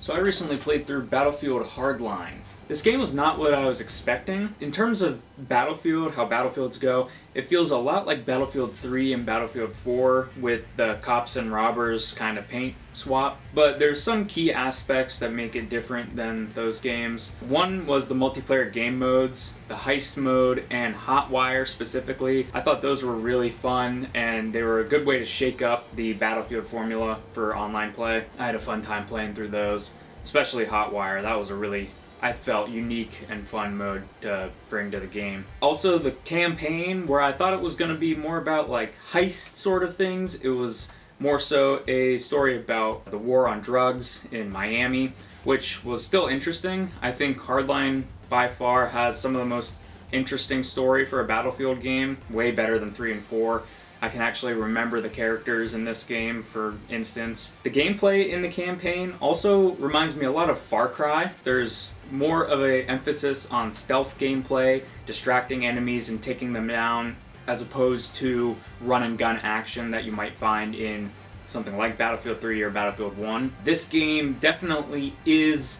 So I recently played through Battlefield Hardline. This game was not what I was expecting. In terms of Battlefield, how Battlefields go, it feels a lot like Battlefield 3 and Battlefield 4 with the cops and robbers kind of paint swap. But there's some key aspects that make it different than those games. One was the multiplayer game modes, the heist mode, and Hotwire specifically. I thought those were really fun and they were a good way to shake up the Battlefield formula for online play. I had a fun time playing through those, especially Hotwire. That was a really, I felt, unique and fun mode to bring to the game. Also, the campaign, where I thought it was going to be more about like heist sort of things, it was more so a story about the war on drugs in Miami, which was still interesting. I think Hardline by far has some of the most interesting story for a Battlefield game, way better than 3 and 4. I can actually remember the characters in this game, for instance. The gameplay in the campaign also reminds me a lot of Far Cry. There's more of an emphasis on stealth gameplay, distracting enemies and taking them down, as opposed to run and gun action that you might find in something like Battlefield 3 or Battlefield 1. This game definitely is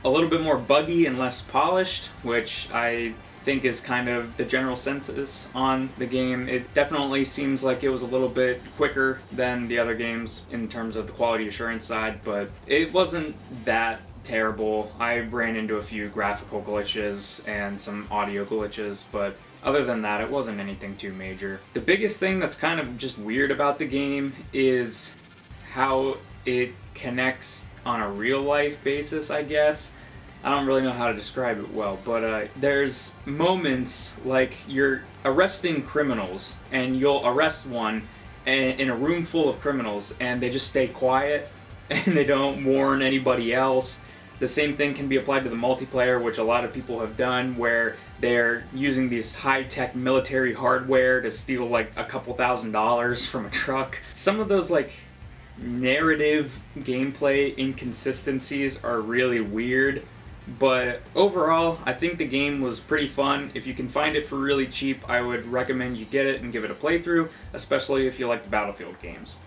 a little bit more buggy and less polished, which I think is kind of the general census on the game. It definitely seems like it was a little bit quicker than the other games in terms of the quality assurance side, but it wasn't that terrible. I ran into a few graphical glitches and some audio glitches, but other than that, it wasn't anything too major. The biggest thing that's kind of just weird about the game is how it connects on a real life basis, I guess. I don't really know how to describe it well, but there's moments like you're arresting criminals and you'll arrest one in a room full of criminals and they just stay quiet and they don't warn anybody else. The same thing can be applied to the multiplayer, which a lot of people have done, where they're using these high-tech military hardware to steal like a couple $1,000s from a truck. Some of those like narrative gameplay inconsistencies are really weird. But overall, I think the game was pretty fun. If you can find it for really cheap, I would recommend you get it and give it a playthrough, especially if you like the Battlefield games.